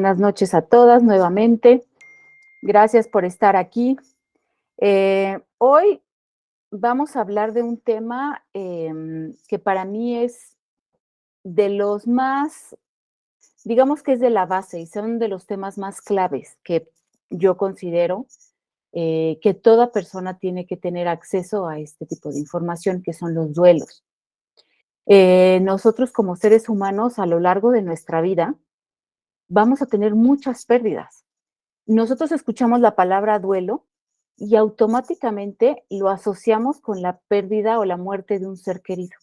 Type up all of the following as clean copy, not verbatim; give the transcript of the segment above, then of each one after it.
buenas noches a todas nuevamente. Gracias por estar aquí. Hoy vamos a hablar de un tema que para mí es de los más, digamos que es de la base y son de los temas más claves que yo considero que toda persona tiene que tener acceso a este tipo de información, que son los duelos. Nosotros como seres humanos a lo largo de nuestra vida vamos a tener muchas pérdidas. Nosotros escuchamos la palabra duelo y automáticamente lo asociamos con la pérdida o la muerte de un ser querido.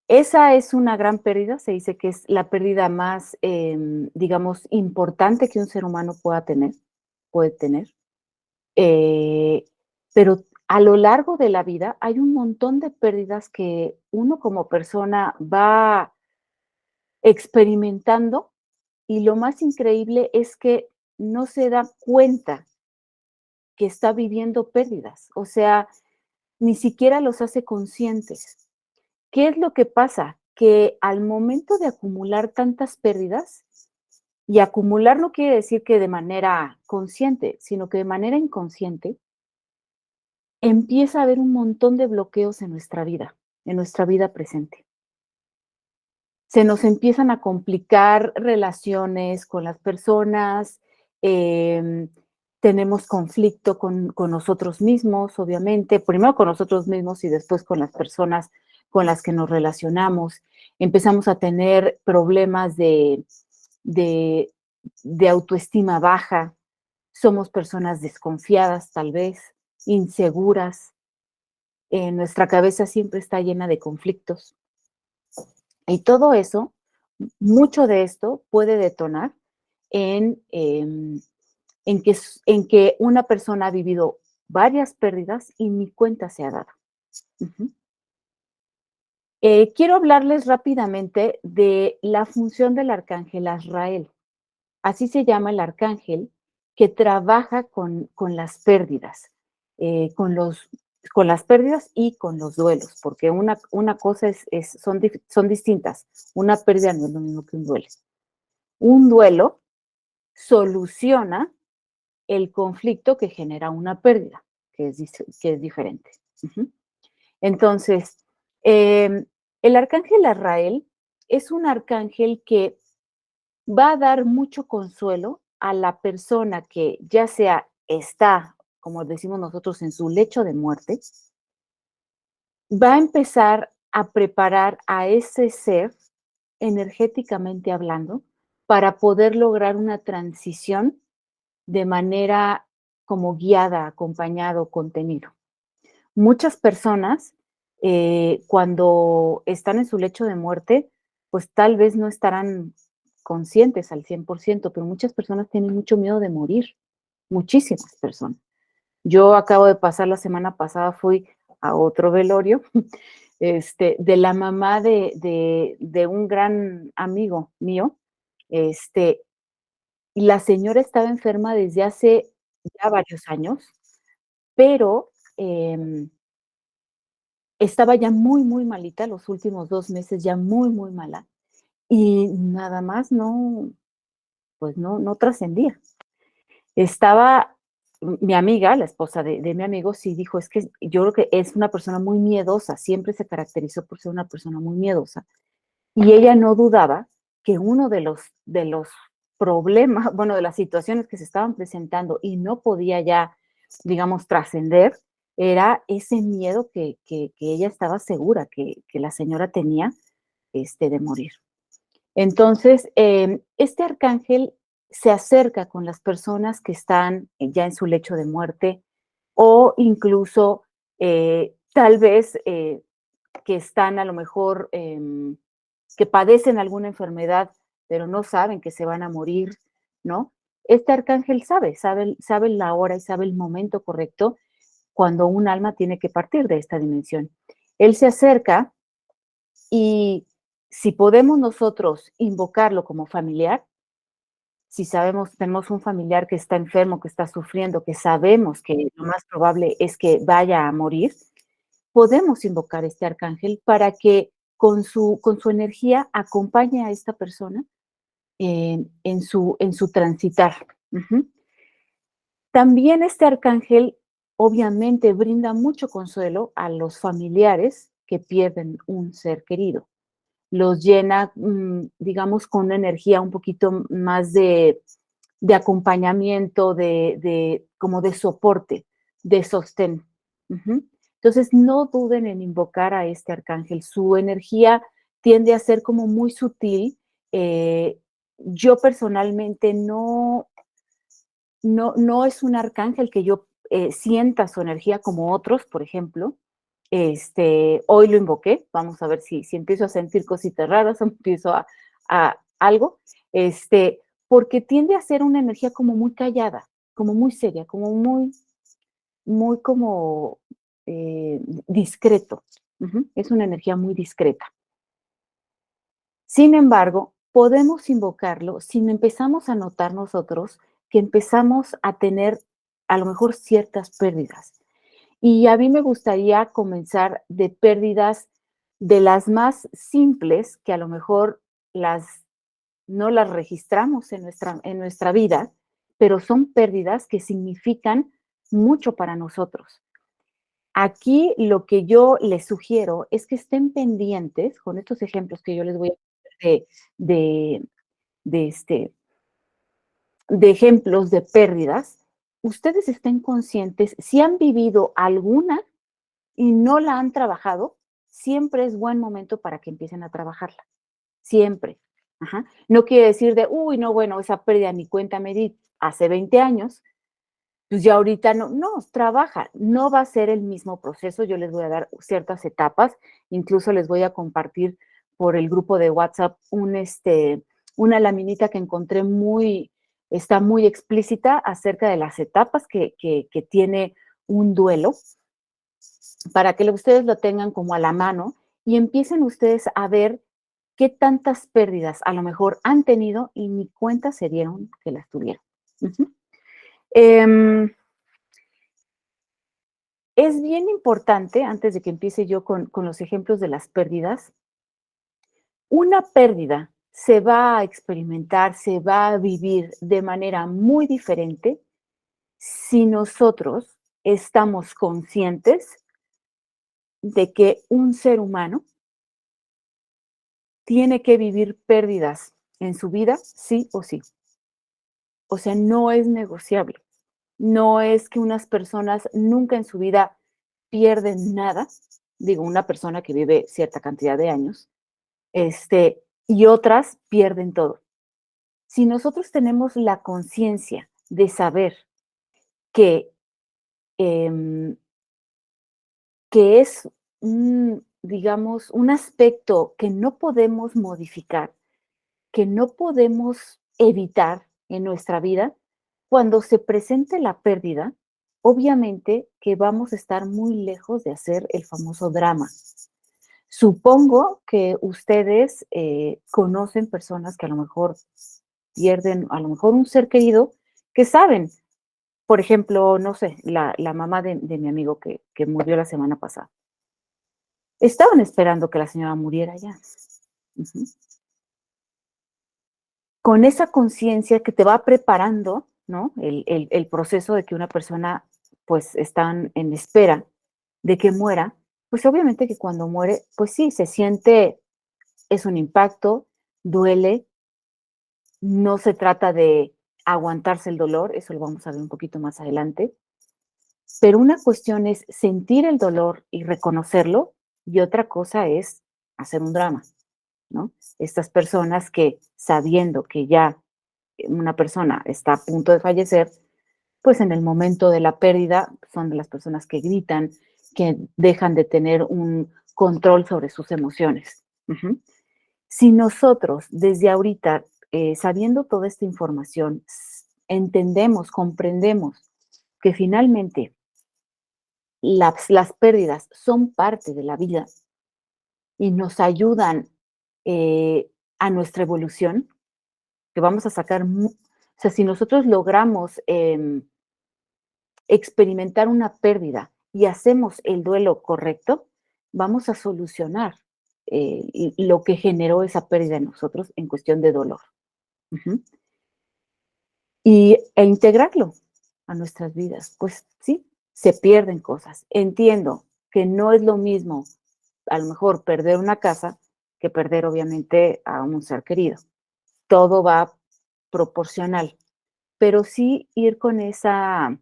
Esa es una gran pérdida, se dice que es la pérdida más, digamos, importante que un ser humano puede tener. Eh, pero a lo largo de la vida hay un montón de pérdidas que uno como persona va experimentando y lo más increíble es que no se da cuenta que está viviendo pérdidas, o sea, ni siquiera los hace conscientes. ¿Qué es lo que pasa? Que al momento de acumular tantas pérdidas, y acumular no quiere decir que de manera consciente, sino que de manera inconsciente, empieza a haber un montón de bloqueos en nuestra vida presente. Se nos empiezan a complicar relaciones con las personas, em, tenemos conflicto con nosotros mismos, obviamente, primero con nosotros mismos y después con las personas con las que nos relacionamos. Empezamos a tener problemas de, de autoestima baja, somos personas desconfiadas tal vez, inseguras, nuestra cabeza siempre está llena de conflictos. Y todo eso, mucho de esto puede detonar en, en que una persona ha vivido varias pérdidas y ni cuenta se ha dado. Ujú. Quiero hablarles rápidamente de la función del arcángel Azrael. Así se llama el arcángel que trabaja con las pérdidas, con las pérdidas y con los duelos, porque una cosa son distintas. Una pérdida no es lo mismo que un duelo. Un duelo soluciona el conflicto que genera una pérdida, que es diferente. Ujú. Entonces, el arcángel Azrael es un arcángel que va a dar mucho consuelo a la persona que ya sea está, como decimos nosotros, en su lecho de muerte, va a empezar a preparar a ese ser, energéticamente hablando, para poder lograr una transición de manera como guiada, acompañado, contenido. Muchas personas, cuando están en su lecho de muerte, pues tal vez no estarán conscientes al 100%, pero muchas personas tienen mucho miedo de morir, muchísimas personas. Yo acabo de pasar la semana pasada, fui a otro velorio, de la mamá de un gran amigo mío, este, y la señora estaba enferma desde hace ya varios años, pero estaba ya muy, muy malita, los últimos 2 meses ya muy, muy mala, y nada más no, pues no trascendía. Estaba mi amiga, la esposa de mi amigo, sí dijo: "Es que yo creo que es una persona muy miedosa, siempre se caracterizó por ser una persona muy miedosa", y ella no dudaba que uno de los problemas, bueno, de las situaciones que se estaban presentando y no podía ya, digamos, trascender, era ese miedo que ella estaba segura que la señora tenía, de morir. Entonces, este arcángel se acerca con las personas que están ya en su lecho de muerte o incluso, tal vez, que están a lo mejor, que padecen alguna enfermedad, pero no saben que se van a morir, ¿no? Este arcángel sabe la hora y sabe el momento correcto cuando un alma tiene que partir de esta dimensión. Él se acerca y si podemos nosotros invocarlo como familiar, si sabemos, tenemos un familiar que está enfermo, que está sufriendo, que sabemos que lo más probable es que vaya a morir, podemos invocar este arcángel para que con su energía acompañe a esta persona en su transitar. Ujú. También este arcángel obviamente brinda mucho consuelo a los familiares que pierden un ser querido. Los llena, digamos, con una energía un poquito más de acompañamiento, como de soporte, de sostén. Ujú. Entonces, no duden en invocar a este arcángel. Su energía tiende a ser como muy sutil. Yo personalmente no es un arcángel que yo sienta su energía como otros, por ejemplo. Hoy lo invoqué, vamos a ver si empiezo a sentir cositas raras o empiezo a algo, porque tiende a ser una energía como muy callada, como muy seria, como muy como discreto. Ujú. Es una energía muy discreta. Sin embargo, podemos invocarlo si empezamos a notar nosotros que empezamos a tener a lo mejor ciertas pérdidas. Y a mí me gustaría comenzar de pérdidas de las más simples, que a lo mejor las no las registramos en nuestra vida, pero son pérdidas que significan mucho para nosotros. Aquí lo que yo les sugiero es que estén pendientes con estos ejemplos que yo les voy a poner de, de, este, de ejemplos de pérdidas. Ustedes estén conscientes si han vivido alguna y no la han trabajado, siempre es buen momento para que empiecen a trabajarla, siempre. Ajá. No quiere decir de, uy, no, bueno, esa pérdida ni cuenta me di hace 20 años, pues ya ahorita no, no, trabaja, no va a ser el mismo proceso, yo les voy a dar ciertas etapas, incluso les voy a compartir por el grupo de WhatsApp una laminita que encontré está muy explícita acerca de las etapas que tiene un duelo, para que ustedes lo tengan como a la mano y empiecen ustedes a ver qué tantas pérdidas a lo mejor han tenido y ni cuenta se dieron que las tuvieron. Ujú. Em, es bien importante, antes de que empiece yo con los ejemplos de las pérdidas, una pérdida se va a experimentar, se va a vivir de manera muy diferente si nosotros estamos conscientes de que un ser humano tiene que vivir pérdidas en su vida, sí o sí. O sea, no es negociable. No es que unas personas nunca en su vida pierden nada, digo, una persona que vive cierta cantidad de años, y otras pierden todo. Si nosotros tenemos la conciencia de saber que, em, que es digamos, un aspecto que no podemos modificar, que no podemos evitar en nuestra vida, cuando se presente la pérdida, obviamente que vamos a estar muy lejos de hacer el famoso drama. Supongo que ustedes conocen personas que a lo mejor pierden, a lo mejor un ser querido, que saben, por ejemplo, no sé, la mamá de mi amigo que murió la semana pasada. Estaban esperando que la señora muriera ya. Ujú. Con esa conciencia que te va preparando, ¿no? El proceso de que una persona, pues, están en espera de que muera, pues, obviamente que cuando muere, pues sí, se siente, es un impacto, duele, no se trata de aguantarse el dolor, eso lo vamos a ver un poquito más adelante, pero una cuestión es sentir el dolor y reconocerlo, y otra cosa es hacer un drama, ¿no? Estas personas que, sabiendo que ya una persona está a punto de fallecer, pues en el momento de la pérdida son de las personas que gritan, que dejan de tener un control sobre sus emociones. Ujú. Si nosotros desde ahorita, sabiendo toda esta información, entendemos, comprendemos que finalmente las pérdidas son parte de la vida y nos ayudan a nuestra evolución, que vamos a sacar, o sea, si nosotros logramos experimentar una pérdida y hacemos el duelo correcto, vamos a solucionar lo que generó esa pérdida en nosotros en cuestión de dolor. Ujú. Integrarlo a nuestras vidas. Pues sí, se pierden cosas. Entiendo que no es lo mismo, a lo mejor, perder una casa que perder, obviamente, a un ser querido. Todo va proporcional, pero sí ir con esa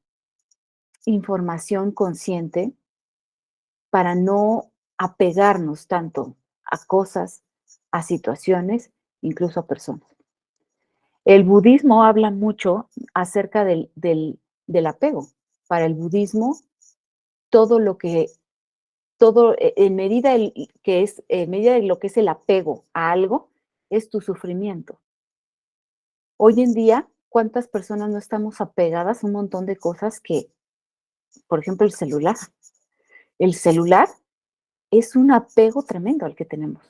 información consciente para no apegarnos tanto a cosas, a situaciones, incluso a personas. El budismo habla mucho acerca del apego. Para el budismo, todo lo que todo, en medida en medida de lo que es el apego a algo, es tu sufrimiento. Hoy en día, ¿cuántas personas no estamos apegadas a un montón de cosas que, por ejemplo, el celular? El celular es un apego tremendo al que tenemos.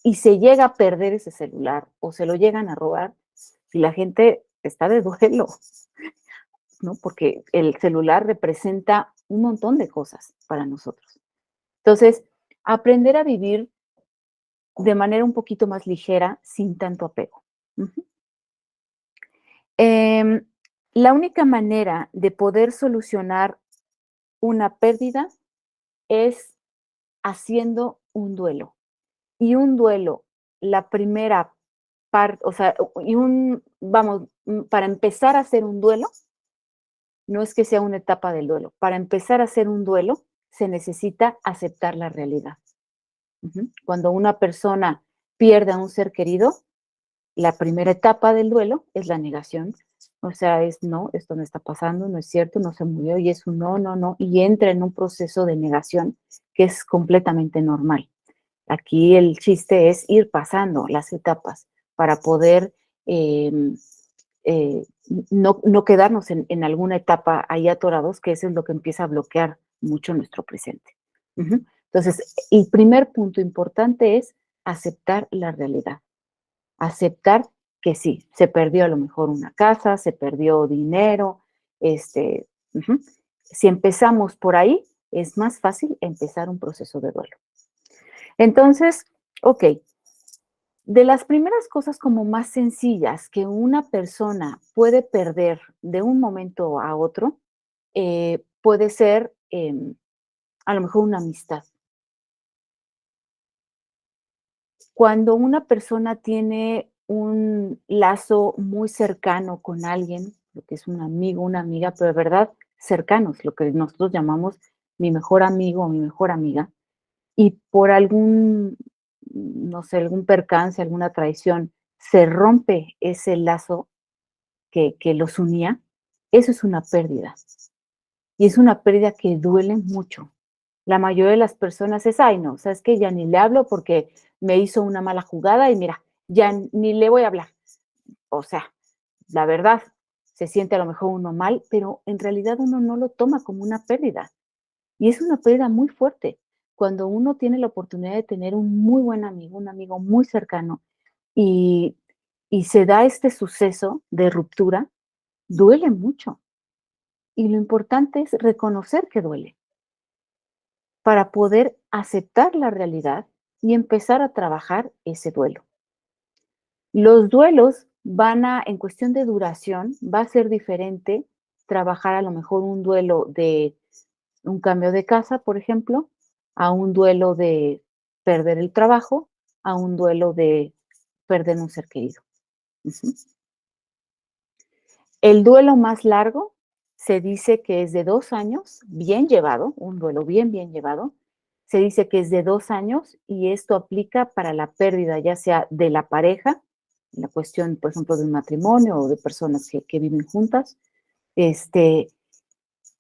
Y se llega a perder ese celular o se lo llegan a robar, y la gente está de duelo, ¿no? Porque el celular representa un montón de cosas para nosotros. Entonces, aprender a vivir de manera un poquito más ligera, sin tanto apego. Ujú. Em, la única manera de poder solucionar una pérdida es haciendo un duelo. Y un duelo, la primera parte, o sea, vamos, para empezar a hacer un duelo, no es que sea una etapa del duelo. Para empezar a hacer un duelo, se necesita aceptar la realidad. Ujú. Cuando una persona pierde a un ser querido, la primera etapa del duelo es la negación. O sea, es no, esto no está pasando, no es cierto, no se murió, y es un no, no, no, y entra en un proceso de negación que es completamente normal. Aquí el chiste es ir pasando las etapas para poder em, no quedarnos en alguna etapa ahí atorados, que eso es lo que empieza a bloquear mucho nuestro presente. Ujú. Entonces, el primer punto importante es aceptar la realidad, aceptar que sí, se perdió a lo mejor una casa, se perdió dinero, ujú. Si empezamos por ahí, es más fácil empezar un proceso de duelo. Entonces, ok, de las primeras cosas como más sencillas que una persona puede perder de un momento a otro, puede ser a lo mejor una amistad. Cuando una persona tiene un lazo muy cercano con alguien, lo que es un amigo, una amiga, pero de verdad cercanos, lo que nosotros llamamos mi mejor amigo o mi mejor amiga, y por algún, no sé, algún percance, alguna traición, se rompe ese lazo que los unía, eso es una pérdida. Y es una pérdida que duele mucho. La mayoría de las personas es, ay, no, sabes que ya ni le hablo porque me hizo una mala jugada y mira, ya ni le voy a hablar. O sea, la verdad, se siente a lo mejor uno mal, pero en realidad uno no lo toma como una pérdida. Y es una pérdida muy fuerte. Cuando uno tiene la oportunidad de tener un muy buen amigo, un amigo muy cercano, y, y se da este suceso de ruptura, duele mucho. Y lo importante es reconocer que duele para poder aceptar la realidad y empezar a trabajar ese duelo. Los duelos en cuestión de duración, va a ser diferente trabajar a lo mejor un duelo de un cambio de casa, por ejemplo, a un duelo de perder el trabajo, a un duelo de perder un ser querido. Ujú. El duelo más largo se dice que es de 2 años, bien llevado, un duelo bien, bien llevado. Se dice que es de 2 años y esto aplica para la pérdida, ya sea de la pareja, la cuestión, por ejemplo, de un matrimonio o de personas que viven juntas, este,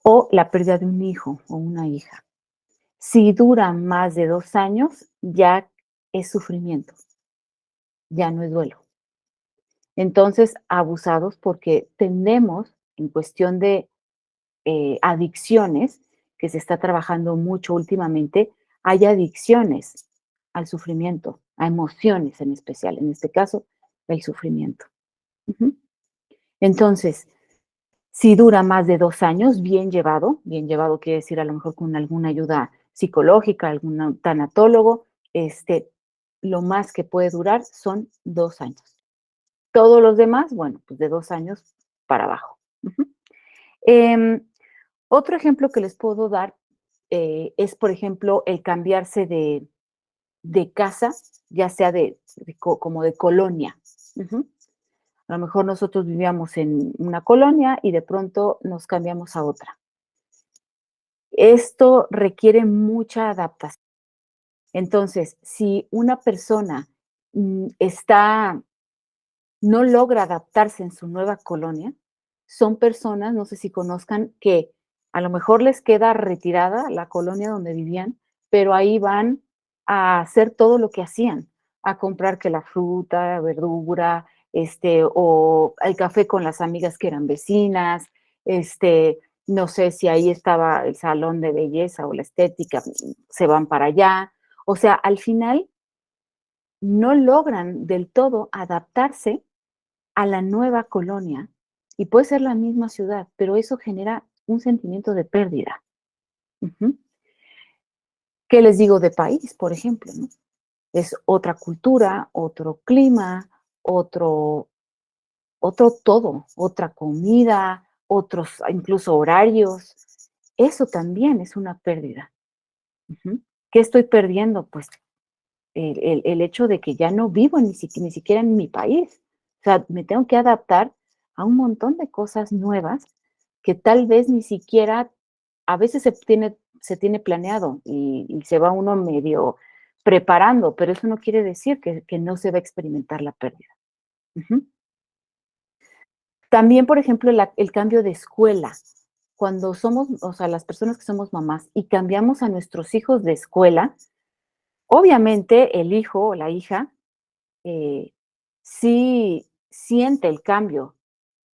o la pérdida de un hijo o una hija. Si dura más de 2 años, ya es sufrimiento, ya no es duelo. Entonces, abusados porque tendemos, en cuestión de adicciones, que se está trabajando mucho últimamente, hay adicciones al sufrimiento, a emociones en especial, en este caso, el sufrimiento. Ujú. Entonces, si dura más de 2 años, bien llevado quiere decir a lo mejor con alguna ayuda psicológica, algún tanatólogo, lo más que puede durar son 2 años. Todos los demás, bueno, pues de 2 años para abajo. Ujú. Em, Otro ejemplo que les puedo dar, es, por ejemplo, el cambiarse de casa, ya sea como de colonia. Ujú. A lo mejor nosotros vivíamos en una colonia y de pronto nos cambiamos a otra. Esto requiere mucha adaptación. Entonces, si una persona, está no logra adaptarse en su nueva colonia, son personas, no sé si conozcan, que a lo mejor les queda retirada la colonia donde vivían, pero ahí van a hacer todo lo que hacían, a comprar que la fruta, verdura, o el café con las amigas que eran vecinas, no sé si ahí estaba el salón de belleza o la estética, se van para allá. O sea, al final no logran del todo adaptarse a la nueva colonia, y puede ser la misma ciudad, pero eso genera un sentimiento de pérdida. Ujú. ¿Qué les digo de país, por ejemplo, no? Es otra cultura, otro clima, otro todo, otra comida, otros incluso horarios. Eso también es una pérdida. Ujú. ¿Qué estoy perdiendo? Pues el hecho de que ya no vivo ni siquiera en mi país. O sea, me tengo que adaptar a un montón de cosas nuevas que tal vez ni siquiera a veces se tiene planeado y se va uno medio preparando, pero eso no quiere decir que no se va a experimentar la pérdida. Ujú. También, por ejemplo, el cambio de escuela. Cuando somos, o sea, las personas que somos mamás y cambiamos a nuestros hijos de escuela, obviamente el hijo o la hija eh, sí siente el cambio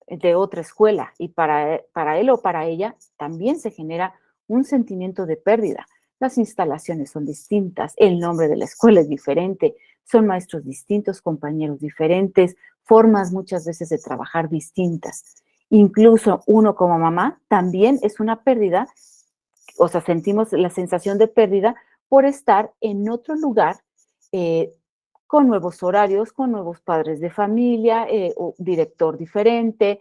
de otra escuela y para él o para ella también se genera un sentimiento de pérdida. Las instalaciones son distintas, el nombre de la escuela es diferente, son maestros distintos, compañeros diferentes, formas muchas veces de trabajar distintas. Incluso uno como mamá también es una pérdida, o sea, sentimos la sensación de pérdida por estar en otro lugar, eh, con nuevos horarios, con nuevos padres de familia, o director diferente,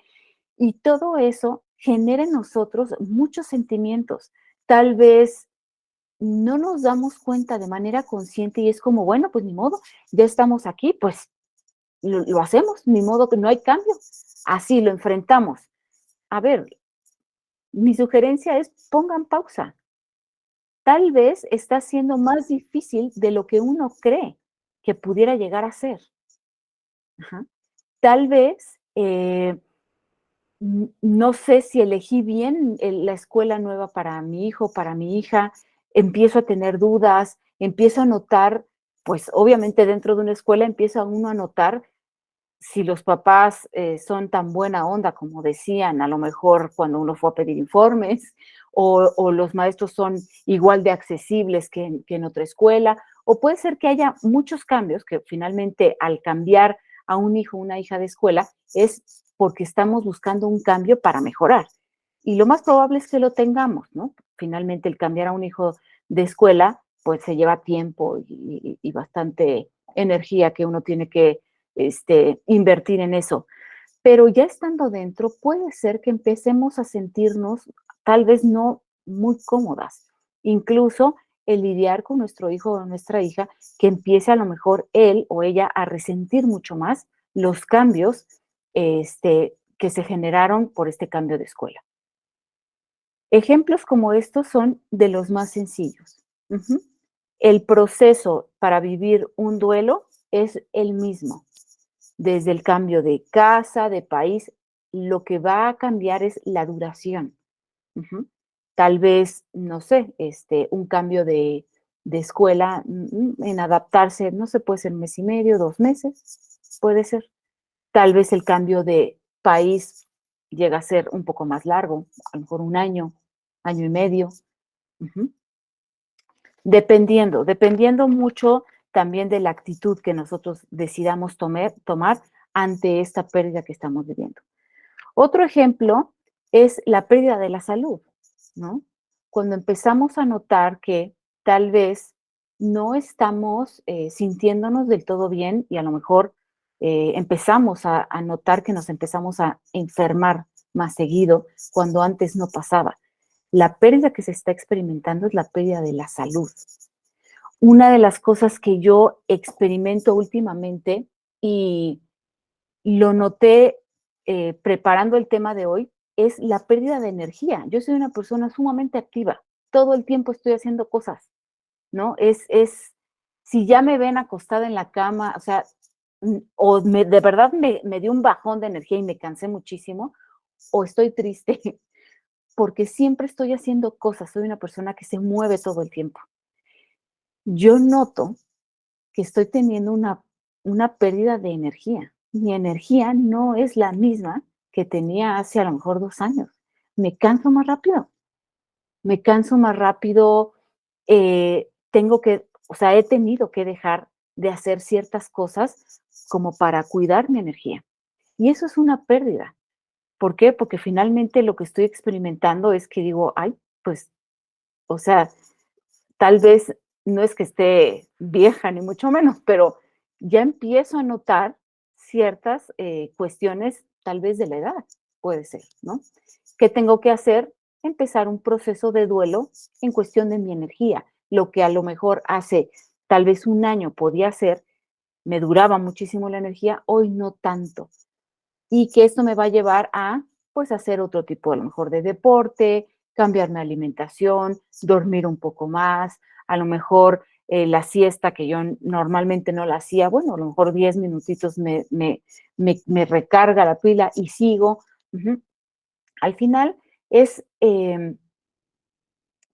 y todo eso genera en nosotros muchos sentimientos. Tal vez no nos damos cuenta de manera consciente y es como, bueno, pues ni modo, ya estamos aquí, pues lo hacemos, ni modo que no hay cambio. Así lo enfrentamos. A ver, mi sugerencia es pongan pausa. Tal vez está siendo más difícil de lo que uno cree que pudiera llegar a ser. Ajá. Tal vez, no sé si elegí bien la escuela nueva para mi hijo, para mi hija, empiezo a tener dudas, empiezo a notar, pues obviamente dentro de una escuela empieza uno a notar si los papás son tan buena onda como decían, a lo mejor cuando uno fue a pedir informes, o los maestros son igual de accesibles que en otra escuela, o puede ser que haya muchos cambios, que finalmente al cambiar a un hijo o una hija de escuela es porque estamos buscando un cambio para mejorar. Y lo más probable es que lo tengamos, ¿no? Finalmente el cambiar a un hijo de escuela, pues se lleva tiempo y bastante energía que uno tiene que invertir en eso. Pero ya estando dentro, puede ser que empecemos a sentirnos tal vez no muy cómodas. Incluso el lidiar con nuestro hijo o nuestra hija, que empiece a lo mejor él o ella a resentir mucho más los cambios que se generaron por este cambio de escuela. Ejemplos como estos son de los más sencillos. Ujú. El proceso para vivir un duelo es el mismo desde el cambio de casa, de país, lo que va a cambiar es la duración. Ujú. Tal vez, no sé, un cambio de escuela, en adaptarse, no sé, puede ser 1 mes y medio, 2 meses, puede ser. Tal vez el cambio de país llega a ser un poco más largo, a lo mejor un año, año y medio. Ujú. Dependiendo mucho también de la actitud que nosotros decidamos tomar ante esta pérdida que estamos viviendo. Otro ejemplo es la pérdida de la salud, ¿no? Cuando empezamos a notar que tal vez no estamos sintiéndonos del todo bien y a lo mejor empezamos a notar que nos empezamos a enfermar más seguido cuando antes no pasaba. La pérdida que se está experimentando es la pérdida de la salud. Una de las cosas que yo experimento últimamente y lo noté preparando el tema de hoy es la pérdida de energía. Yo soy una persona sumamente activa. Todo el tiempo estoy haciendo cosas, ¿no? Si ya me ven acostada en la cama, o sea, de verdad me dio un bajón de energía y me cansé muchísimo, o estoy triste, porque siempre estoy haciendo cosas. Soy una persona que se mueve todo el tiempo. Yo noto que estoy teniendo una pérdida de energía. Mi energía no es la misma que tenía hace a lo mejor 2 años. Me canso más rápido, me canso más rápido, o sea, he tenido que dejar de hacer ciertas cosas como para cuidar mi energía. Y eso es una pérdida. ¿Por qué? Porque finalmente lo que estoy experimentando es que digo: "Ay, pues, o sea, tal vez no es que esté vieja, ni mucho menos, pero ya empiezo a notar ciertas, cuestiones, tal vez de la edad, puede ser, ¿no? ¿Qué tengo que hacer? Empezar un proceso de duelo en cuestión de mi energía. Lo que a lo mejor hace tal vez 1 año podía hacer, me duraba muchísimo la energía, hoy no tanto. Y que esto me va a llevar a, pues, hacer otro tipo, a lo mejor, de deporte, cambiar mi alimentación, dormir un poco más, a lo mejor, la siesta que yo normalmente no la hacía, bueno, a lo mejor 10 minutitos me recarga la pila y sigo. Ujú. Al final es,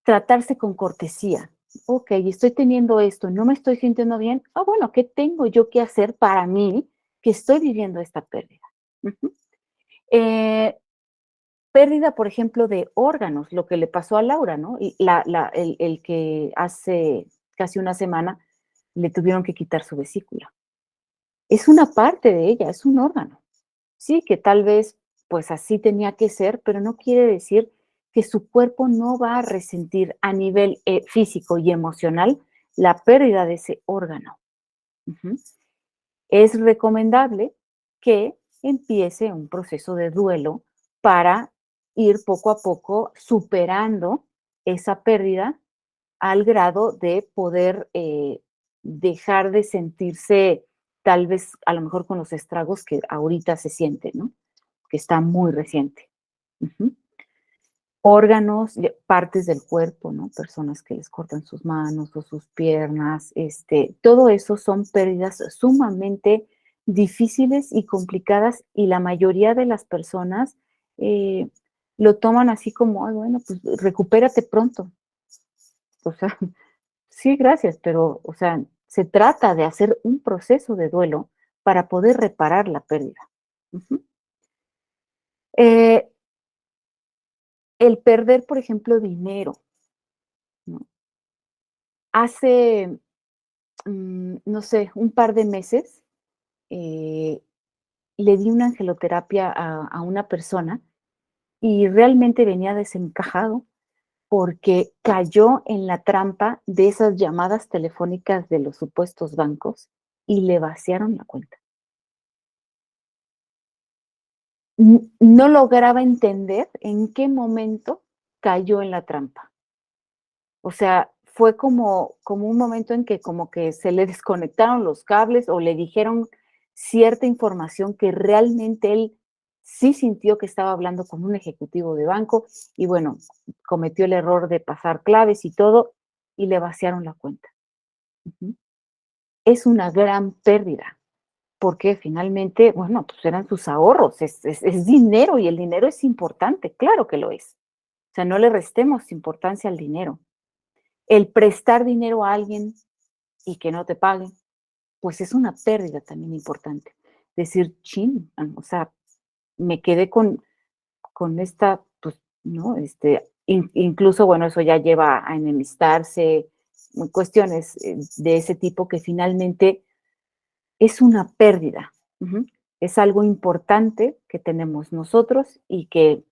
tratarse con cortesía. Okey, estoy teniendo esto, no me estoy sintiendo bien. Ah, bueno, ¿qué tengo yo que hacer para mí que estoy viviendo esta pérdida? Ujú. Eh, Pérdida, por ejemplo, de órganos, lo que le pasó a Laura, ¿no? Y el que hace casi 1 semana le tuvieron que quitar su vesícula. Es una parte de ella, es un órgano. Sí, que tal vez, pues así tenía que ser, pero no quiere decir que su cuerpo no va a resentir a nivel físico y emocional la pérdida de ese órgano. Ujú. Es recomendable que empiece un proceso de duelo para ir poco a poco superando esa pérdida al grado de poder dejar de sentirse tal vez a lo mejor con los estragos que ahorita se sienten, ¿no? Que está muy reciente. Ujú. Órganos, partes del cuerpo, ¿no? Personas que les cortan sus manos o sus piernas, todo eso son pérdidas sumamente difíciles y complicadas, y la mayoría de las personas, eh, lo toman así como: "Ay, bueno, pues recupérate pronto". O sea, sí, gracias, pero, o sea, se trata de hacer un proceso de duelo para poder reparar la pérdida. Ujú. Eh, el perder, por ejemplo, dinero, ¿no? Hace, no sé, un par de meses, eh, le di una angeloterapia a una persona y realmente venía desencajado porque cayó en la trampa de esas llamadas telefónicas de los supuestos bancos y le vaciaron la cuenta. No lograba entender en qué momento cayó en la trampa. O sea, fue como un momento en que como que se le desconectaron los cables o le dijeron cierta información que realmente él sí sintió que estaba hablando con un ejecutivo de banco y bueno, cometió el error de pasar claves y todo y le vaciaron la cuenta. Ujú. Es una gran pérdida, porque finalmente, bueno, pues eran sus ahorros, es dinero y el dinero es importante, claro que lo es. O sea, no le restemos importancia al dinero. El prestar dinero a alguien y que no te paguen, pues es una pérdida también importante. Decir: "Chin", o sea, me quedé con esta, pues, ¿no? Incluso, bueno, eso ya lleva a enemistarse, cuestiones, de ese tipo que finalmente es una pérdida. Ujú. Es algo importante que tenemos nosotros y que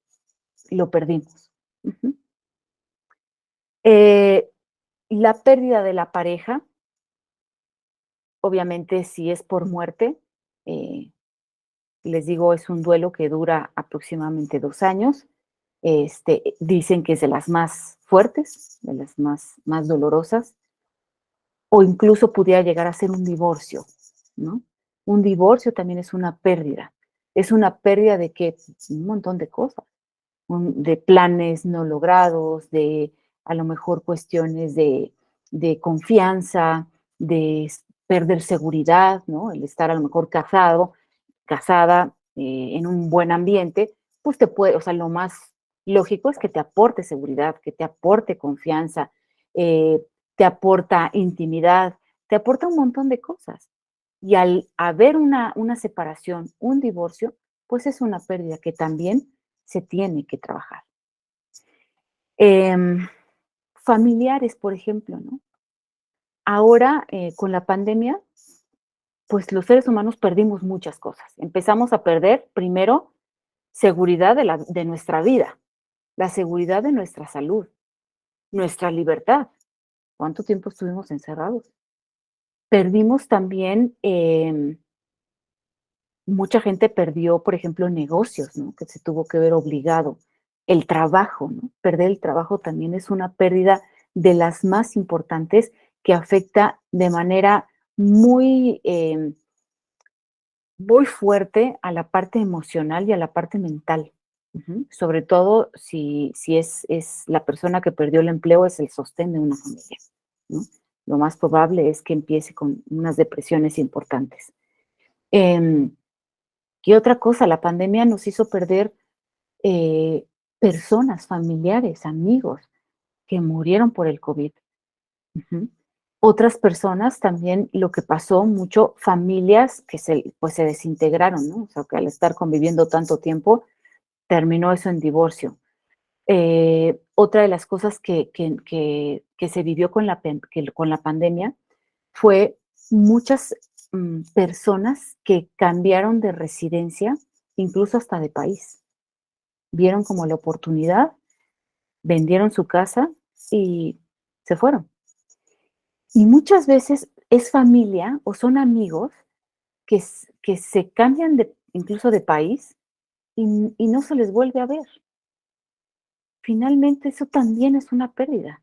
lo perdimos. Ujú. Eh, la pérdida de la pareja, obviamente, si es por muerte, eh, les digo, es un duelo que dura aproximadamente 2 años. Dicen que es de las más fuertes, de las más dolorosas, o incluso pudiera llegar a ser un divorcio, ¿no? Un divorcio también es una pérdida. ¿Es una pérdida de qué? Un montón de cosas, de planes no logrados, de a lo mejor cuestiones de confianza, de perder seguridad, ¿no? El estar a lo mejor casada, en un buen ambiente, pues te puede, o sea, lo más lógico es que te aporte seguridad, que te aporte confianza, eh, te aporta intimidad, te aporta un montón de cosas. Y al haber una separación, un divorcio, pues es una pérdida que también se tiene que trabajar. Em, Familiares, por ejemplo, ¿no? Ahora, con la pandemia, pues los seres humanos perdimos muchas cosas. Empezamos a perder, primero, seguridad de nuestra vida, la seguridad de nuestra salud, nuestra libertad. ¿Cuánto tiempo estuvimos encerrados? Perdimos también, mucha gente perdió, por ejemplo, negocios, ¿no? Que se tuvo que ver obligado. El trabajo, ¿no? Perder el trabajo también es una pérdida de las más importantes que afecta de manera muy, muy fuerte a la parte emocional y a la parte mental. Ujú. Sobre todo si es la persona que perdió el empleo, es el sostén de una familia, ¿no? Lo más probable es que empiece con unas depresiones importantes. Em, ¿Qué otra cosa? La pandemia nos hizo perder, personas, familiares, amigos que murieron por el COVID. Ujú. Otras personas también, lo que pasó mucho, familias que pues, se desintegraron, ¿no? O sea, que al estar conviviendo tanto tiempo, terminó eso en divorcio. Otra de las cosas que se vivió con la pandemia fue muchas, personas que cambiaron de residencia, incluso hasta de país. Vieron como la oportunidad, vendieron su casa y se fueron. Y muchas veces es familia o son amigos que se cambian incluso de país y no se les vuelve a ver. Finalmente, eso también es una pérdida,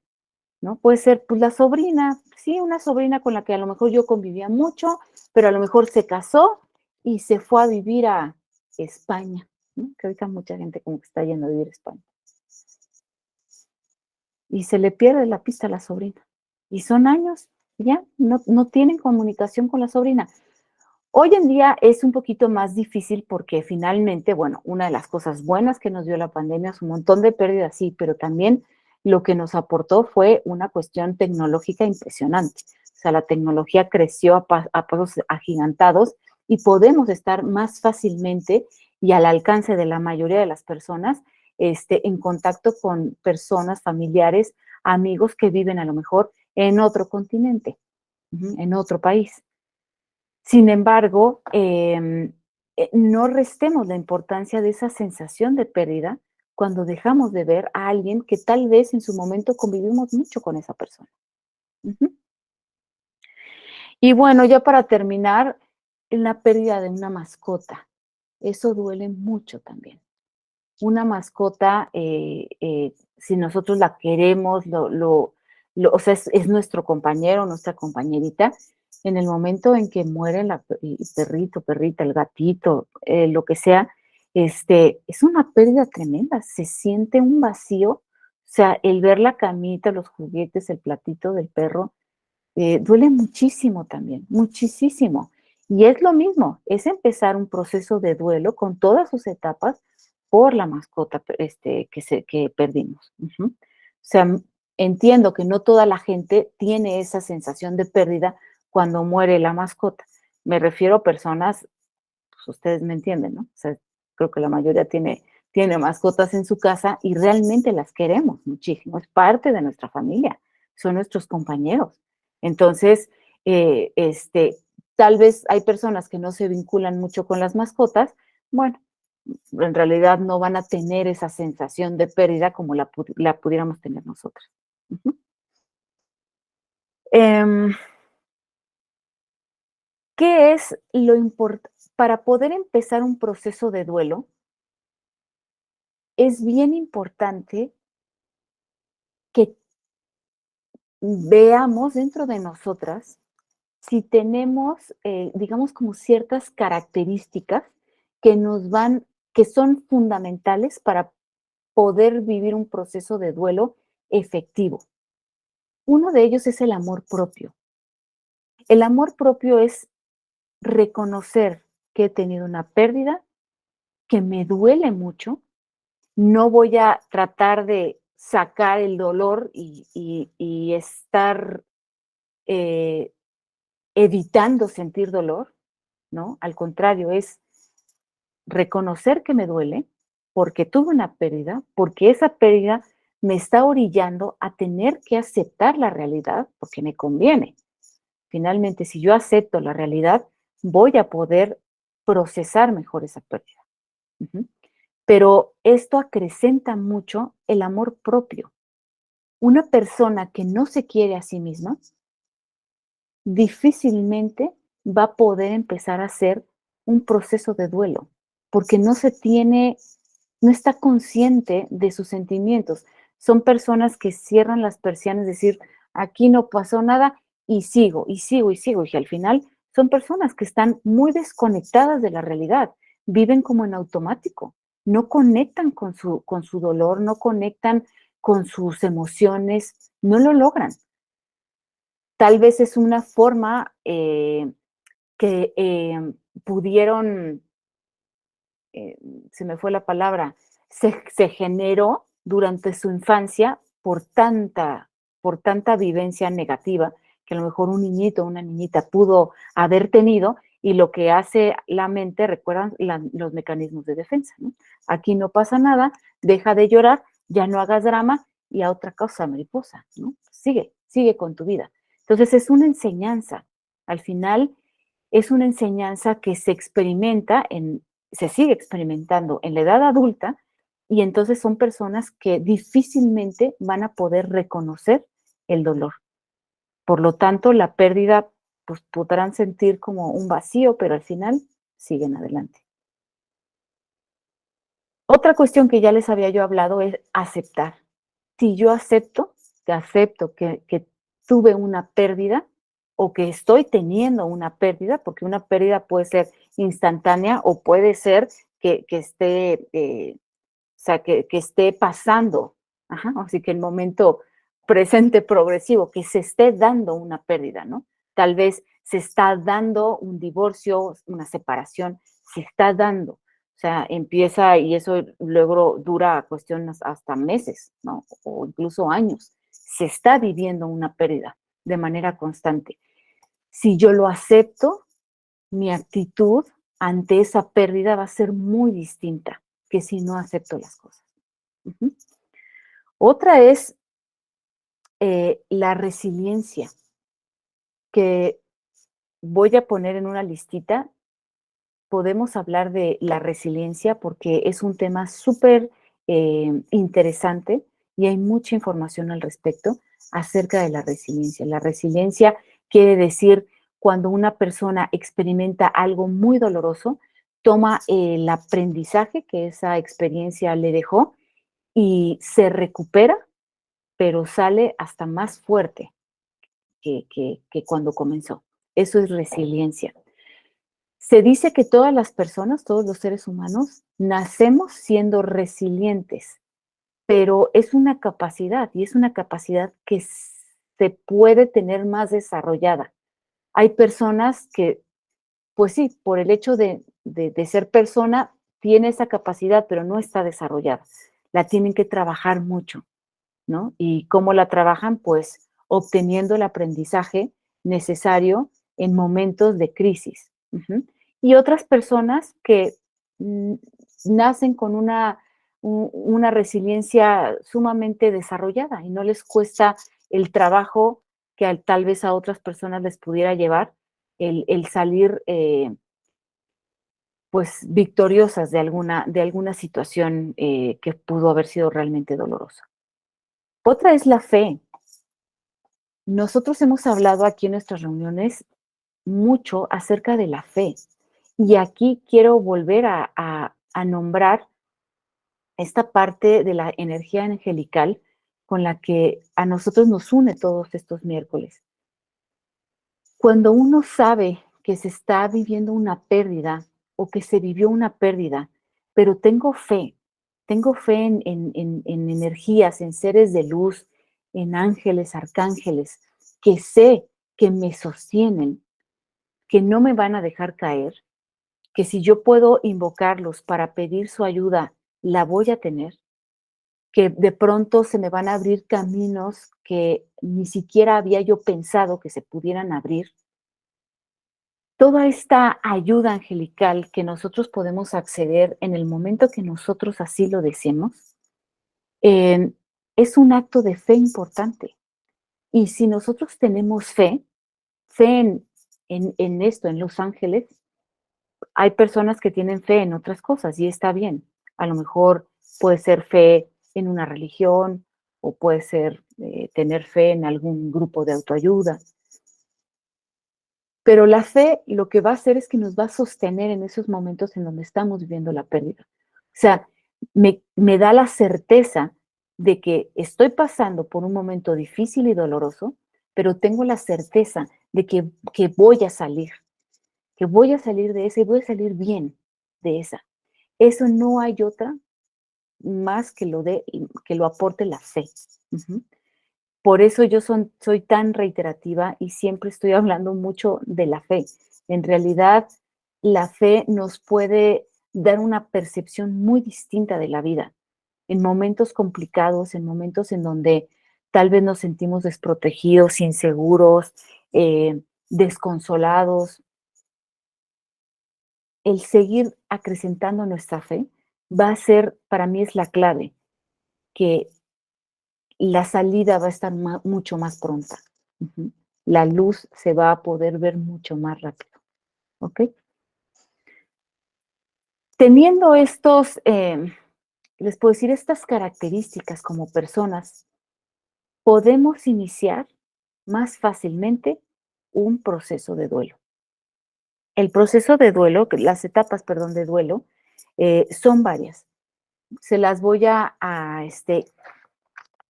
¿no? Puede ser, pues, la sobrina, sí, una sobrina con la que a lo mejor yo convivía mucho, pero a lo mejor se casó y se fue a vivir a España, ¿no? Que ahorita mucha gente como que está yendo a vivir a España. Y se le pierde la pista a la sobrina. Y son años, ya, no tienen comunicación con la sobrina. Hoy en día es un poquito más difícil porque finalmente, bueno, una de las cosas buenas que nos dio la pandemia es un montón de pérdidas, sí, pero también lo que nos aportó fue una cuestión tecnológica impresionante. O sea, la tecnología creció a pasos agigantados y podemos estar más fácilmente y al alcance de la mayoría de las personas, en contacto con personas, familiares, amigos que viven a lo mejor en otro continente, en otro país. Sin embargo, no restemos la importancia de esa sensación de pérdida cuando dejamos de ver a alguien que tal vez en su momento convivimos mucho con esa persona. Ujú. Y bueno, ya para terminar, la pérdida de una mascota. Eso duele mucho también. Una mascota, si nosotros la queremos, o sea, es nuestro compañero, nuestra compañerita, en el momento en que muere el perrito, perrita, el gatito, lo que sea, es una pérdida tremenda, se siente un vacío, o sea, el ver la camita, los juguetes, el platito del perro, duele muchísimo también, muchísimo. Y es lo mismo, es empezar un proceso de duelo con todas sus etapas por la mascota que perdimos. Ujú. O sea, entiendo que no toda la gente tiene esa sensación de pérdida cuando muere la mascota. Me refiero a personas, pues ustedes me entienden, ¿no? O sea, creo que la mayoría tiene mascotas en su casa y realmente las queremos muchísimo. Es parte de nuestra familia, son nuestros compañeros. Entonces, eh, este, tal vez hay personas que no se vinculan mucho con las mascotas. Bueno, en realidad no van a tener esa sensación de pérdida como la pudiéramos tener nosotros. Ujú. Em, ¿Qué es lo importante? para poder empezar un proceso de duelo, es bien importante que veamos dentro de nosotras si tenemos, digamos, como ciertas características que que son fundamentales para poder vivir un proceso de duelo efectivo. Uno de ellos es el amor propio. El amor propio es reconocer que he tenido una pérdida, que me duele mucho. No voy a tratar de sacar el dolor y estar eh, evitando sentir dolor, ¿no? Al contrario, es reconocer que me duele porque tuve una pérdida, porque esa pérdida me está orillando a tener que aceptar la realidad porque me conviene. Finalmente, si yo acepto la realidad, voy a poder procesar mejor esa pérdida. Ujú. Pero esto acrecenta mucho el amor propio. Una persona que no se quiere a sí misma difícilmente va a poder empezar a hacer un proceso de duelo, porque no está consciente de sus sentimientos. Son personas que cierran las persianas, es decir, aquí no pasó nada y sigo, y sigo, y sigo. Y al final son personas que están muy desconectadas de la realidad, viven como en automático, no conectan con su dolor, no conectan con sus emociones, no lo logran. Tal vez es una forma que pudieron, eh, se me fue la palabra, se generó durante su infancia por tanta vivencia negativa que a lo mejor un niñito o una niñita pudo haber tenido y lo que hace la mente, recuerdan los mecanismos de defensa, ¿no? Aquí no pasa nada, deja de llorar, ya no hagas drama y a otra cosa mariposa, ¿no? Sigue con tu vida. Entonces es una enseñanza. Al final es una enseñanza que se sigue experimentando en la edad adulta y entonces son personas que difícilmente van a poder reconocer el dolor. Por lo tanto, la pérdida, pues podrán sentir como un vacío, pero al final siguen adelante. Otra cuestión que ya les había yo hablado es aceptar. Si yo acepto que tuve una pérdida o que estoy teniendo una pérdida, porque una pérdida puede ser instantánea o puede ser que esté, o sea, que esté pasando, ajá, así que el momento presente progresivo, que se esté dando una pérdida, ¿no? Tal vez se está dando un divorcio, una separación, se está dando. O sea, empieza y eso luego dura cuestiones hasta meses, ¿no? O incluso años. Se está viviendo una pérdida de manera constante. Si yo lo acepto, mi actitud ante esa pérdida va a ser muy distinta que si no acepto las cosas. Ujú. Otra es la resiliencia, que voy a poner en una listita. Podemos hablar de la resiliencia porque es un tema súper interesante y hay mucha información al respecto acerca de la resiliencia. La resiliencia quiere decir cuando una persona experimenta algo muy doloroso, toma el aprendizaje que esa experiencia le dejó y se recupera, pero sale hasta más fuerte que cuando comenzó. Eso es resiliencia. Se dice que todas las personas, todos los seres humanos, nacemos siendo resilientes, pero es una capacidad y es una capacidad que se puede tener más desarrollada. Hay personas que, pues sí, por el hecho de ser persona, tiene esa capacidad, pero no está desarrollada. La tienen que trabajar mucho, ¿no? ¿Y cómo la trabajan? Pues obteniendo el aprendizaje necesario en momentos de crisis. Ujú. Y otras personas que mm, nacen con una resiliencia sumamente desarrollada y no les cuesta el trabajo que tal vez a otras personas les pudiera llevar el salir pues victoriosas de alguna situación que pudo haber sido realmente dolorosa. Otra es la fe. Nosotros hemos hablado aquí en nuestras reuniones mucho acerca de la fe Y aquí quiero volver a nombrar esta parte de la energía angelical con la que a nosotros nos une todos estos miércoles. Cuando uno sabe que se está viviendo una pérdida o que se vivió una pérdida, pero tengo fe en energías, en seres de luz, en ángeles, arcángeles, que sé que me sostienen, que no me van a dejar caer, que si yo puedo invocarlos para pedir su ayuda, la voy a tener, que de pronto se me van a abrir caminos que ni siquiera había yo pensado que se pudieran abrir. Toda esta ayuda angelical que nosotros podemos acceder en el momento que nosotros así lo deseemos, eh, es un acto de fe importante. Y si nosotros tenemos fe en esto, en los ángeles, hay personas que tienen fe en otras cosas y está bien. A lo mejor puede ser fe en una religión o puede ser tener fe en algún grupo de autoayuda. Pero la fe lo que va a hacer es que nos va a sostener en esos momentos en donde estamos viviendo la pérdida. O sea, me da la certeza de que estoy pasando por un momento difícil y doloroso, pero tengo la certeza de que voy a salir, que voy a salir de esa y voy a salir bien de esa. Eso no hay otra más que lo aporte la fe. Ujú. Por eso yo soy tan reiterativa y siempre estoy hablando mucho de la fe. En realidad, la fe nos puede dar una percepción muy distinta de la vida. En momentos complicados, en momentos en donde tal vez nos sentimos desprotegidos, inseguros, desconsolados, el seguir acrecentando nuestra fe va a ser, para mí es la clave, que la salida va a estar mucho más pronta. Ujú. La luz se va a poder ver mucho más rápido. ¿Ok? Teniendo les puedo decir, estas características como personas, podemos iniciar más fácilmente un proceso de duelo. El proceso de duelo, las etapas, perdón, de duelo, son varias. Se las voy a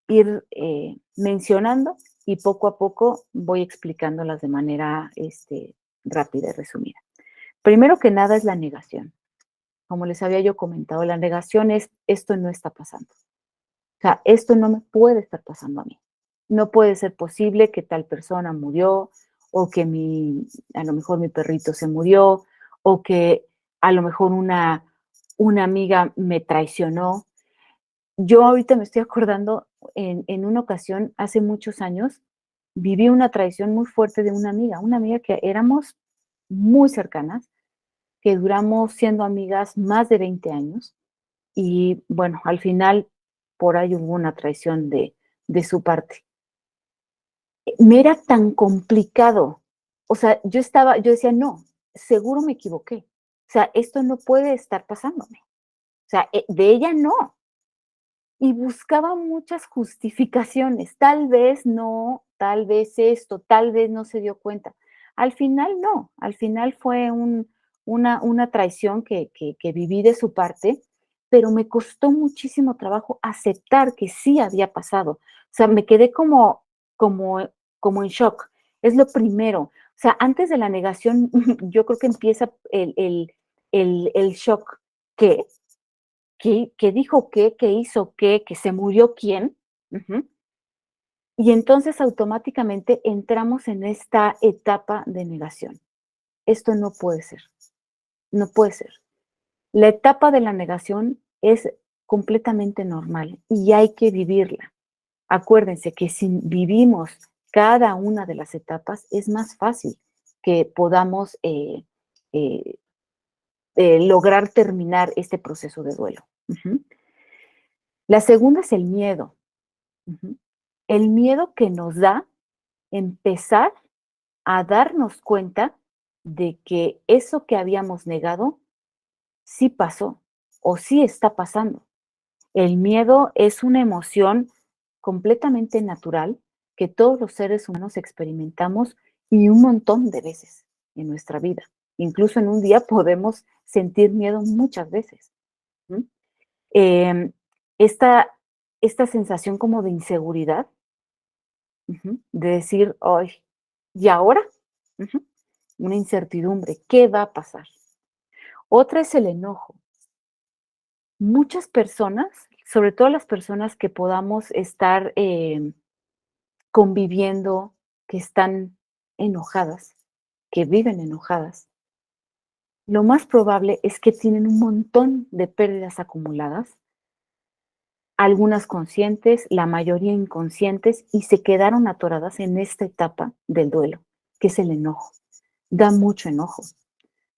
ir mencionando y poco a poco voy explicándolas de manera rápida y resumida. Primero que nada es la negación. Como les había yo comentado, la negación es esto no está pasando. O sea, esto no me puede estar pasando a mí. No puede ser posible que tal persona murió o que a lo mejor mi perrito se murió o que a lo mejor una amiga me traicionó. Yo ahorita me estoy acordando, en una ocasión, hace muchos años, viví una traición muy fuerte de una amiga que éramos muy cercanas, que duramos siendo amigas más de 20 años y bueno, al final por ahí hubo una traición de su parte. Me era tan complicado, o sea, yo decía, no, seguro me equivoqué, o sea, esto no puede estar pasándome, o sea, de ella no, y buscaba muchas justificaciones, tal vez no, tal vez esto, tal vez no se dio cuenta. Al final no, al final fue una traición que viví de su parte, pero me costó muchísimo trabajo aceptar que sí había pasado. O sea, me quedé como, como en shock. Es lo primero. O sea, antes de la negación, yo creo que empieza el shock. ¿Qué? ¿Qué dijo qué hizo qué, que se murió quién? Ujú. Y entonces automáticamente entramos en esta etapa de negación. Esto no puede ser, no puede ser. La etapa de la negación es completamente normal y hay que vivirla. Acuérdense que si vivimos cada una de las etapas, es más fácil que podamos eh, lograr terminar este proceso de duelo. Ujú. La segunda es el miedo. Ujú. El miedo que nos da empezar a darnos cuenta de que eso que habíamos negado sí pasó o sí está pasando. El miedo es una emoción completamente natural que todos los seres humanos experimentamos y un montón de veces en nuestra vida. Incluso en un día podemos sentir miedo muchas veces. ¿Mm? Em, esta, esta sensación como de inseguridad, ujú, de decir, ay, ¿y ahora? Ujú, una incertidumbre, ¿qué va a pasar? Otra es el enojo. Muchas personas, sobre todo las personas que podamos estar conviviendo, que están enojadas, que viven enojadas, lo más probable es que tienen un montón de pérdidas acumuladas, algunas conscientes, la mayoría inconscientes, y se quedaron atoradas en esta etapa del duelo, que es el enojo. Da mucho enojo.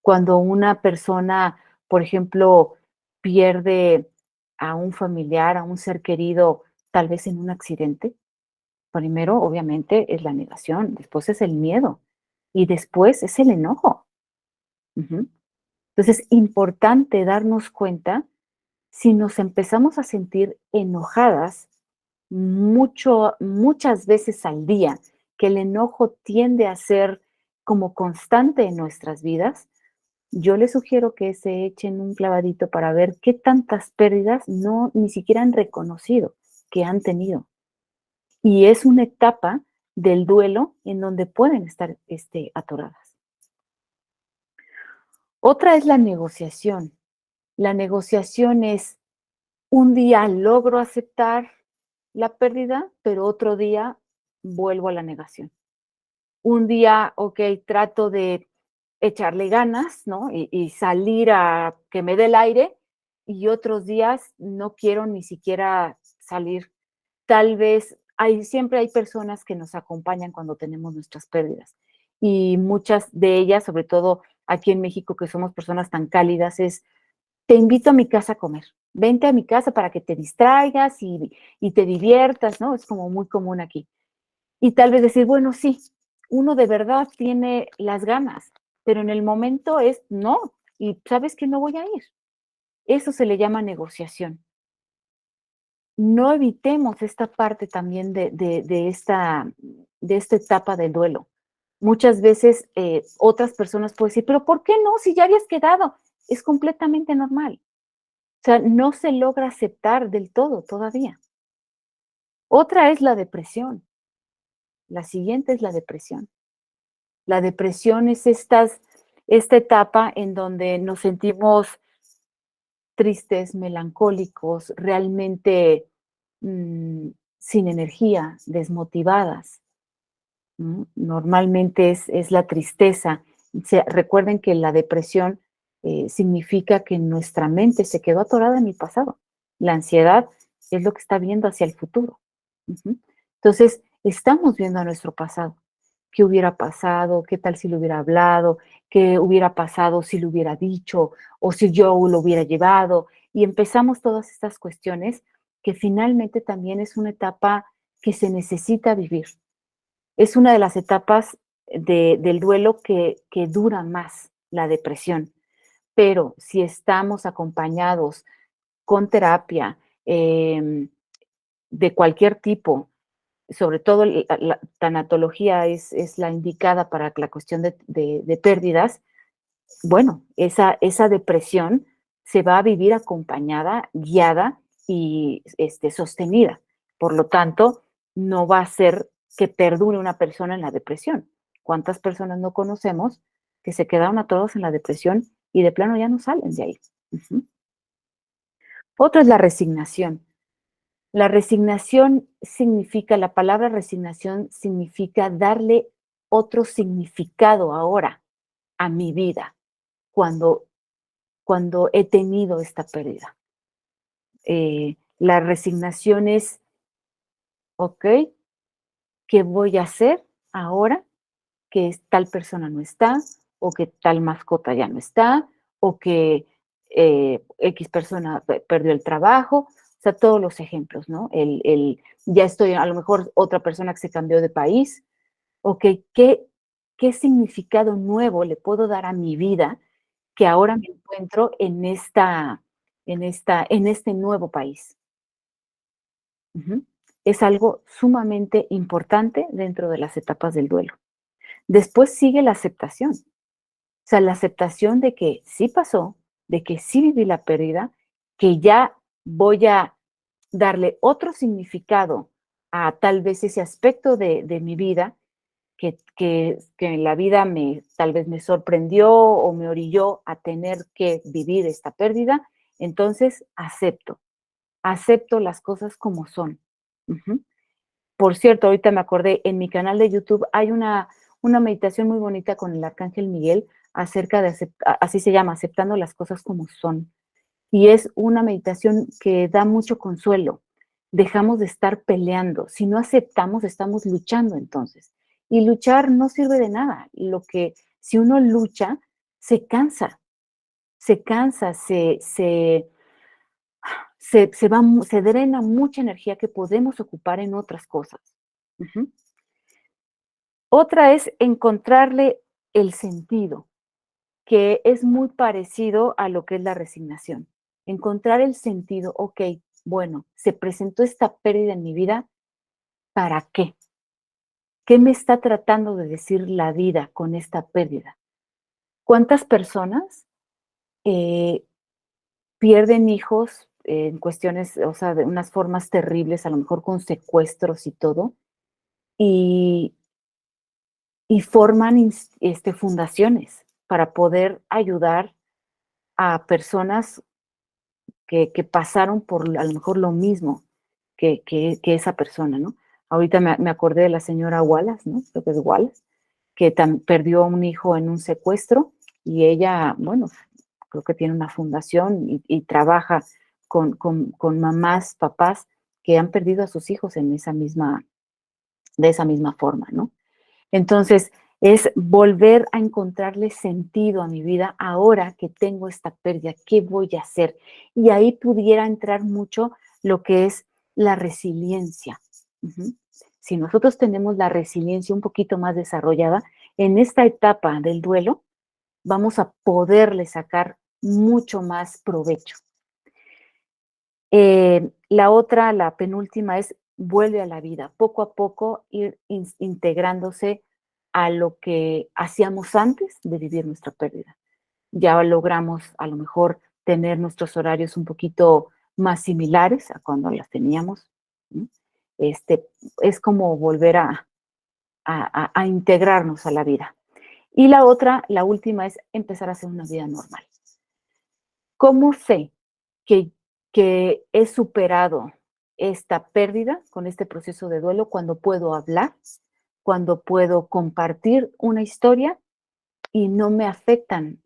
Cuando una persona, por ejemplo, pierde a un familiar, a un ser querido, tal vez en un accidente, primero, obviamente, es la negación, después es el miedo y después es el enojo. Ujú. Entonces, importante darnos cuenta si nos empezamos a sentir enojadas muchas veces al día, que el enojo tiende a ser como constante en nuestras vidas, yo les sugiero que se echen un clavadito para ver qué tantas pérdidas no ni siquiera han reconocido que han tenido. Y es una etapa del duelo en donde pueden estar atoradas. Otra es la negociación. La negociación es un día logro aceptar la pérdida, pero otro día vuelvo a la negación. Un día, ok, trato de echarle ganas, ¿no? Y salir a que me dé el aire, y otros días no quiero ni siquiera salir. Tal vez siempre hay personas que nos acompañan cuando tenemos nuestras pérdidas. Y muchas de ellas, sobre todo aquí en México, que somos personas tan cálidas, es te invito a mi casa a comer. Vente a mi casa para que te distraigas y te diviertas, ¿no? Es como muy común aquí. Y tal vez decir, bueno, sí, uno de verdad tiene las ganas, pero en el momento es no, y sabes que no voy a ir. Eso se le llama negociación. No evitemos esta parte también de esta etapa del duelo. Muchas veces otras personas pueden decir, pero ¿por qué no? Si ya habías quedado. Es completamente normal. O sea, no se logra aceptar del todo todavía. Otra es la depresión. La siguiente es la depresión. La depresión es esta etapa en donde nos sentimos tristes, melancólicos, realmente mm, sin energía, desmotivadas. ¿No? Normalmente es la tristeza. Recuerden que la depresión significa que nuestra mente se quedó atorada en el pasado. La ansiedad es lo que está viendo hacia el futuro. Ujú. Entonces, estamos viendo a nuestro pasado. ¿Qué hubiera pasado? ¿Qué tal si lo hubiera hablado? ¿Qué hubiera pasado si lo hubiera dicho? ¿O si yo lo hubiera llevado? Y empezamos todas estas cuestiones que finalmente también es una etapa que se necesita vivir. Es una de las etapas del duelo que dura más, la depresión. Pero si estamos acompañados con terapia de cualquier tipo, sobre todo la tanatología es la indicada para la cuestión de pérdidas, bueno, esa depresión se va a vivir acompañada, guiada y sostenida. Por lo tanto, no va a ser que perdure una persona en la depresión. ¿Cuántas personas no conocemos que se quedaron atorados en la depresión y de plano ya no salen de ahí? Ujú. Otro es la resignación. La resignación significa, la palabra resignación significa darle otro significado ahora a mi vida cuando he tenido esta pérdida. La resignación es, ok, ¿qué voy a hacer ahora que tal persona no está, o que tal mascota ya no está, o que X persona perdió el trabajo? O sea, todos los ejemplos, ¿no? Ya estoy, a lo mejor otra persona que se cambió de país, ok, ¿qué significado nuevo le puedo dar a mi vida que ahora me encuentro en este nuevo país? Ujú. Es algo sumamente importante dentro de las etapas del duelo. Después sigue la aceptación. O sea, la aceptación de que sí pasó, de que sí viví la pérdida, que ya voy a darle otro significado a tal vez ese aspecto de mi vida que la vida tal vez me sorprendió o me orilló a tener que vivir esta pérdida, entonces acepto las cosas como son. Ujú. Por cierto, ahorita me acordé, en mi canal de YouTube hay una meditación muy bonita con el arcángel Miguel acerca de, así se llama, aceptando las cosas como son. Y es una meditación que da mucho consuelo. Dejamos de estar peleando. Si no aceptamos, estamos luchando entonces. Y luchar no sirve de nada. Si uno lucha, se cansa, se cansa, se drena mucha energía que podemos ocupar en otras cosas. Ujú. Otra es encontrarle el sentido, que es muy parecido a lo que es la resignación. Encontrar el sentido, ok, bueno, se presentó esta pérdida en mi vida, ¿para qué? ¿Qué me está tratando de decir la vida con esta pérdida? ¿Cuántas personas eh, pierden hijos en cuestiones, o sea, de unas formas terribles, a lo mejor con secuestros y todo, y, y forman fundaciones para poder ayudar a personas que pasaron por a lo mejor lo mismo que esa persona, ¿no? Ahorita me acordé de la señora Wallace, ¿no? Creo que es Wallace, que perdió a un hijo en un secuestro y ella, bueno, creo que tiene una fundación y trabaja con mamás, papás que han perdido a sus hijos de esa misma forma, ¿no? Entonces, es volver a encontrarle sentido a mi vida ahora que tengo esta pérdida, ¿qué voy a hacer? Y ahí pudiera entrar mucho lo que es la resiliencia. Ujú. Si nosotros tenemos la resiliencia un poquito más desarrollada, en esta etapa del duelo vamos a poderle sacar mucho más provecho. La otra, la penúltima, es vuelve a la vida. Poco a poco ir integrándose a lo que hacíamos antes de vivir nuestra pérdida. Ya logramos a lo mejor tener nuestros horarios un poquito más similares a cuando las teníamos. ¿No? Este, es como volver a integrarnos a la vida. Y la otra, la última, es empezar a hacer una vida normal. ¿Cómo sé que, que he superado esta pérdida con este proceso de duelo cuando puedo hablar, cuando puedo compartir una historia y no me afectan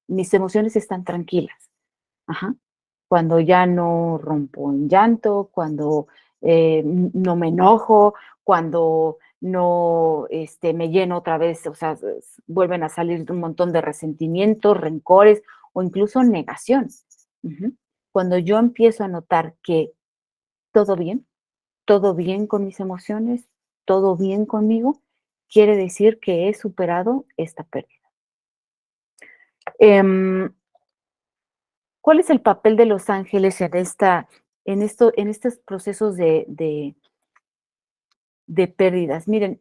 mis emociones están tranquilas? Ajá. Cuando ya no rompo en llanto, cuando no me enojo, cuando no me lleno otra vez, o sea, vuelven a salir un montón de resentimientos, rencores o incluso negación. Ujú. Cuando yo empiezo a notar que todo todo bien con mis emociones, todo bien conmigo, quiere decir que he superado esta pérdida. Em, ¿Cuál es el papel de los ángeles en estos procesos de pérdidas? Miren,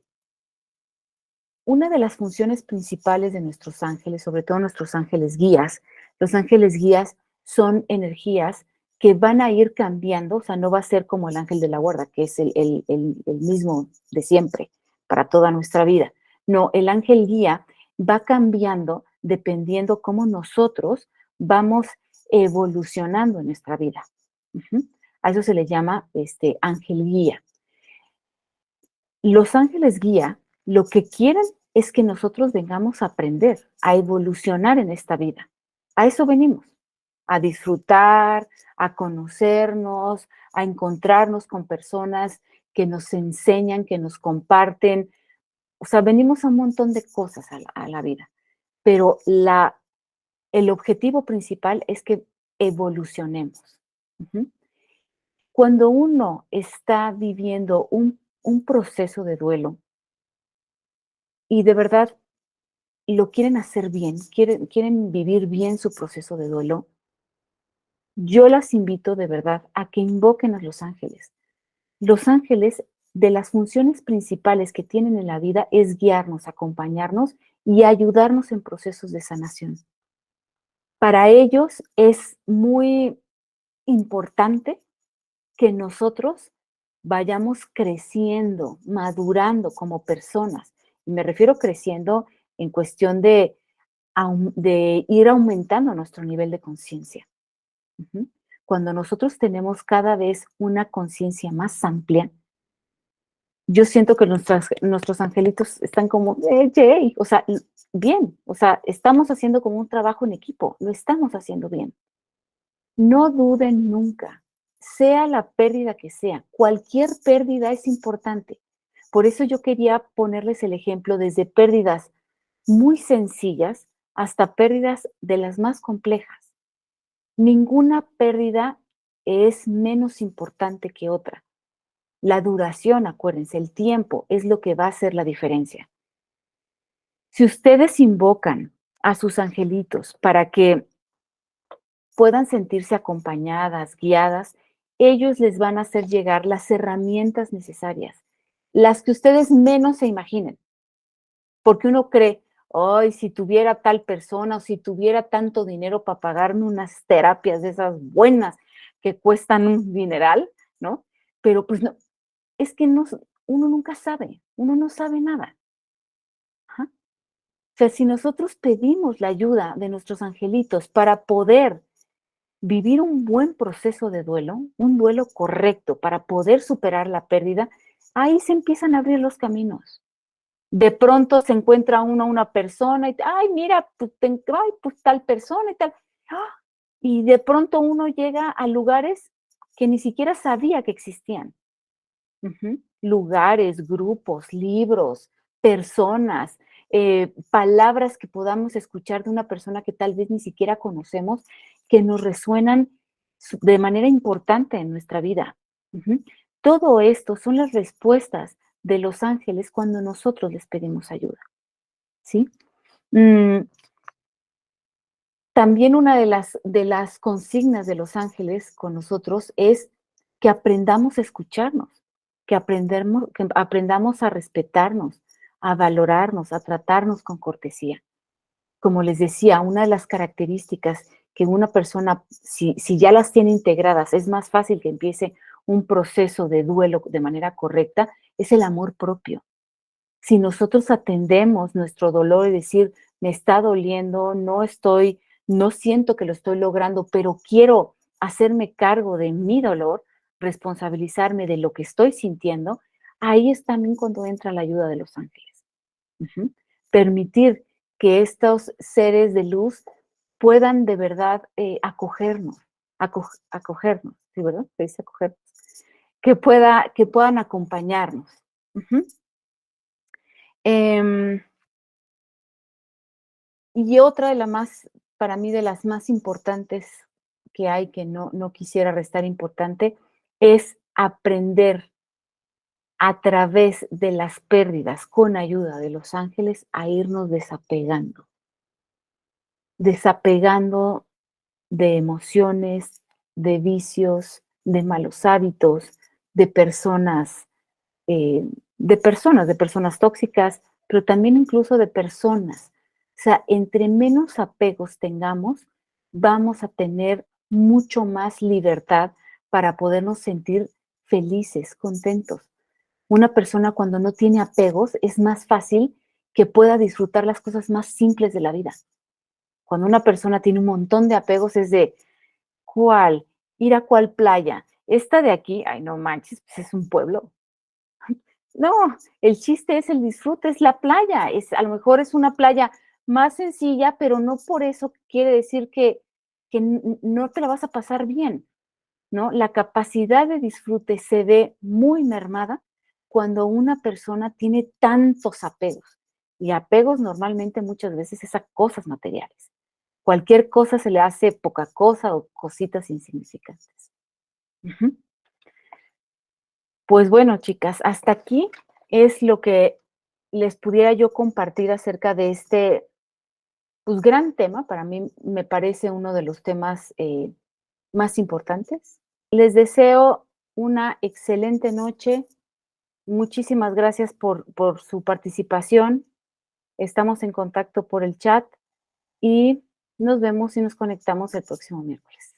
una de las funciones principales de nuestros ángeles, sobre todo nuestros ángeles guías, los ángeles guías son energías que van a ir cambiando, o sea, no va a ser como el ángel de la guarda, que es el mismo de siempre para toda nuestra vida. No, el ángel guía va cambiando dependiendo cómo nosotros vamos evolucionando en nuestra vida. Ujú. A eso se le llama ángel guía. Los ángeles guía lo que quieren es que nosotros vengamos a aprender, a evolucionar en esta vida. A eso venimos, a disfrutar, a conocernos, a encontrarnos con personas que nos enseñan, que nos comparten. O sea, venimos a un montón de cosas a la vida, pero el objetivo principal es que evolucionemos. Ujú. Cuando uno está viviendo un proceso de duelo y de verdad lo quieren hacer bien, quieren vivir bien su proceso de duelo, yo las invito de verdad a que invoquen a los ángeles. Los ángeles de las funciones principales que tienen en la vida es guiarnos, acompañarnos y ayudarnos en procesos de sanación. Para ellos es muy importante que nosotros vayamos creciendo, madurando como personas. Y me refiero creciendo en cuestión de ir aumentando nuestro nivel de conciencia. Ujú. Cuando nosotros tenemos cada vez una conciencia más amplia, yo siento que nuestros angelitos están como, yay", o sea, bien, o sea, estamos haciendo como un trabajo en equipo, lo estamos haciendo bien. No duden nunca, sea la pérdida que sea, cualquier pérdida es importante. Por eso yo quería ponerles el ejemplo desde pérdidas muy sencillas hasta pérdidas de las más complejas. Ninguna pérdida es menos importante que otra. La duración, acuérdense, el tiempo es lo que va a hacer la diferencia. Si ustedes invocan a sus angelitos para que puedan sentirse acompañadas, guiadas, ellos les van a hacer llegar las herramientas necesarias, las que ustedes menos se imaginen, porque uno cree, ay, si tuviera tal persona o si tuviera tanto dinero para pagarme unas terapias de esas buenas que cuestan un dineral, ¿no? Pero pues no, es que no, uno nunca sabe, uno no sabe nada. Ajá. O sea, si nosotros pedimos la ayuda de nuestros angelitos para poder vivir un buen proceso de duelo, un duelo correcto para poder superar la pérdida, ahí se empiezan a abrir los caminos. De pronto se encuentra uno a una persona y, ay, mira, pues, ay, pues tal persona y tal. ¡Ah! Y de pronto uno llega a lugares que ni siquiera sabía que existían. Ujú. Lugares, grupos, libros, personas, palabras que podamos escuchar de una persona que tal vez ni siquiera conocemos, que nos resuenan de manera importante en nuestra vida. Ujú. Todo esto son las respuestas de los ángeles cuando nosotros les pedimos ayuda, ¿sí? Mm, También una de las consignas de los ángeles con nosotros es que aprendamos a escucharnos, que aprendamos a respetarnos, a valorarnos, a tratarnos con cortesía. Como les decía, una de las características que una persona, si ya las tiene integradas, es más fácil que empiece un proceso de duelo de manera correcta, es el amor propio. Si nosotros atendemos nuestro dolor y decir, me está doliendo, no siento que lo estoy logrando, pero quiero hacerme cargo de mi dolor, responsabilizarme de lo que estoy sintiendo, ahí es también cuando entra la ayuda de los ángeles. Ujú. Permitir que estos seres de luz puedan de verdad acogernos, acogernos, ¿sí, verdad? Se dice acogernos, que puedan acompañarnos. Ujú. Em, y otra de las más, para mí, de las más importantes que hay, que no quisiera restar importante, es aprender a través de las pérdidas, con ayuda de los ángeles, a irnos desapegando de emociones, de vicios, de malos hábitos, de personas, eh, de personas tóxicas, pero también incluso de personas. O sea, entre menos apegos tengamos, vamos a tener mucho más libertad para podernos sentir felices, contentos. Una persona cuando no tiene apegos es más fácil que pueda disfrutar las cosas más simples de la vida. Cuando una persona tiene un montón de apegos es de, ¿cuál? ¿Ir a cuál playa? Esta de aquí, ay, no manches, pues es un pueblo. No, el chiste es el disfrute, es la playa, a lo mejor es una playa más sencilla, pero no por eso quiere decir que no te la vas a pasar bien, ¿no? La capacidad de disfrute se ve muy mermada cuando una persona tiene tantos apegos. Y apegos normalmente muchas veces es a cosas materiales. Cualquier cosa se le hace poca cosa o cositas insignificantes. Ujú. Pues bueno, chicas, hasta aquí es lo que les pudiera yo compartir acerca de este, pues, gran tema. Para mí me parece uno de los temas más importantes. Les deseo una excelente noche, Muchísimas gracias por su participación. Estamos en contacto por el chat y nos vemos y nos conectamos el próximo miércoles.